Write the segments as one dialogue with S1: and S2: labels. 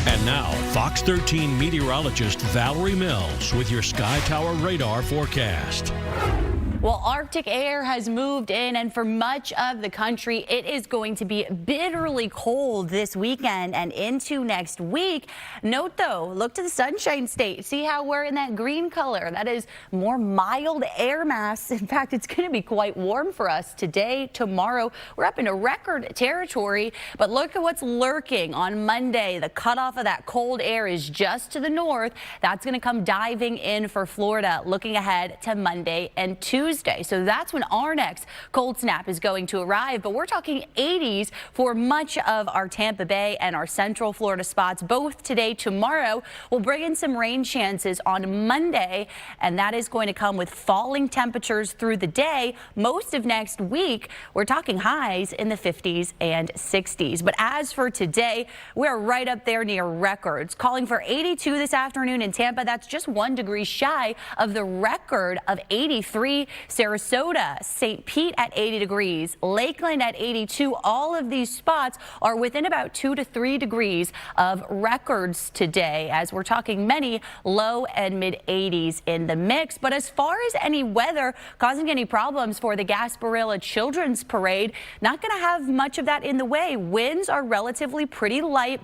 S1: And now, Fox 13 meteorologist Valerie Mills with your Sky Tower radar forecast.
S2: Well, Arctic air has moved in, and for much of the country, it is going to be bitterly cold this weekend and into next week. Note, though, look to the Sunshine State. See how we're in that green color? That is more mild air mass. In fact, it's going to be quite warm for us today, tomorrow. We're up into record territory, but look at what's lurking on Monday. The cutoff of that cold air is just to the north. That's going to come diving in for Florida, looking ahead to Monday and Tuesday. So that's when our next cold snap is going to arrive. But we're talking 80s for much of our Tampa Bay and our central Florida spots, both today, tomorrow. We'll bring in some rain chances on Monday, and that is going to come with falling temperatures through the day. Most of next week, we're talking highs in the 50s and 60s. But as for today, we're right up there near records, calling for 82 this afternoon in Tampa. That's just 1 degree shy of the record of 83. Sarasota, St. Pete at 80 degrees, Lakeland at 82. All of these spots are within about 2 to 3 degrees of records today, as we're talking many low and mid 80s in the mix. But as far as any weather causing any problems for the Gasparilla Children's Parade, not going to have much of that in the way. Winds are relatively pretty light.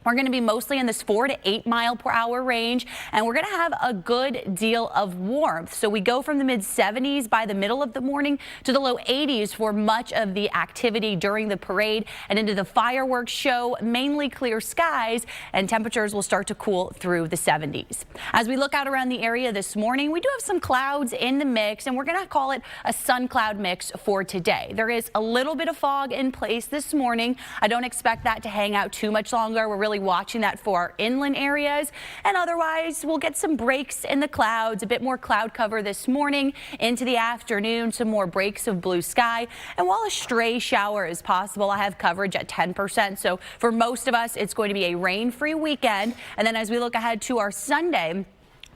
S2: We're going to be mostly in this 4 to 8 mile per hour range, and we're going to have a good deal of warmth. So we go from the mid 70s by the middle of the morning to the low 80s for much of the activity during the parade and into the fireworks show. Mainly clear skies, and temperatures will start to cool through the 70s. As we look out around the area this morning, we do have some clouds in the mix, and we're going to call it a sun cloud mix for today. There is a little bit of fog in place this morning. I don't expect that to hang out too much longer. We're really watching that for our inland areas, and otherwise we'll get some breaks in the clouds, a bit more cloud cover this morning into the afternoon, some more breaks of blue sky, and while a stray shower is possible, I have coverage at 10%. So for most of us, it's going to be a rain-free weekend. And then as we look ahead to our Sunday,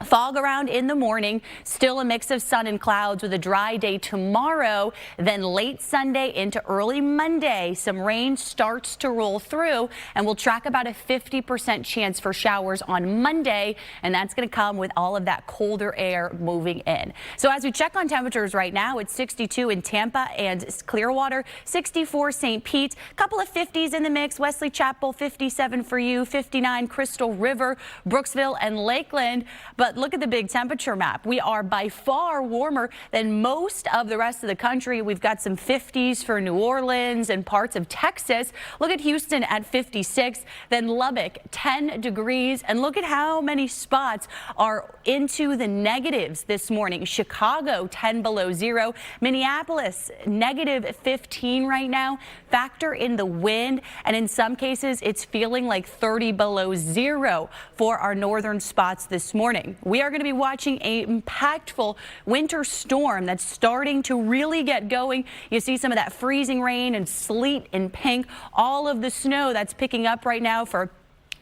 S2: fog around in the morning, still a mix of sun and clouds with a dry day tomorrow. Then late Sunday into early Monday, some rain starts to roll through, and we'll track about a 50% chance for showers on Monday, and that's going to come with all of that colder air moving in. So as we check on temperatures right now, it's 62 in Tampa and Clearwater, 64 St. Pete, a couple of 50s in the mix. Wesley Chapel 57 for you, 59 Crystal River, Brooksville and Lakeland. But look at the big temperature map. We are by far warmer than most of the rest of the country. We've got some 50s for New Orleans and parts of Texas. Look at Houston at 56, then Lubbock 10 degrees. And look at how many spots are into the negatives this morning. Chicago 10 below zero, Minneapolis negative 15 right now. Factor in the wind, and in some cases it's feeling like 30 below zero for our northern spots this morning. We are going to be watching an impactful winter storm that's starting to really get going. You see some of that freezing rain and sleet in pink, all of the snow that's picking up right now for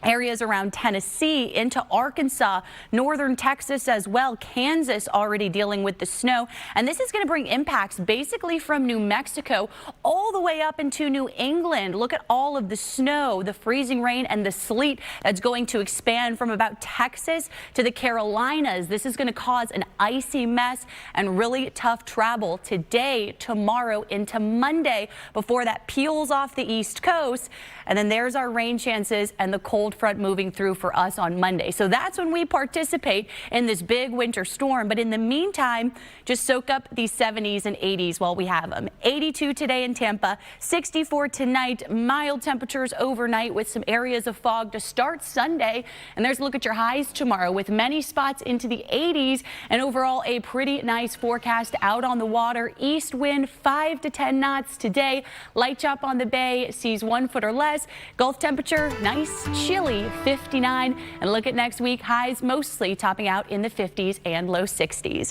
S2: areas around Tennessee into Arkansas, northern Texas as well, Kansas already dealing with the snow. And this is going to bring impacts basically from New Mexico all the way up into New England. Look at all of the snow, the freezing rain and the sleet that's going to expand from about Texas to the Carolinas. This is going to cause an icy mess and really tough travel today, tomorrow into Monday before that peels off the East Coast. And then there's our rain chances and the cold front moving through for us on Monday. So that's when we participate in this big winter storm. But in the meantime, just soak up these 70s and 80s while we have them. 82 today in Tampa, 64 tonight, mild temperatures overnight with some areas of fog to start Sunday. And there's a look at your highs tomorrow with many spots into the 80s, and overall a pretty nice forecast out on the water. East wind 5 to 10 knots today. Light chop on the bay, seas 1 foot or less. Gulf temperature nice, chilly 59. And look at next week, highs mostly topping out in the 50s and low 60s.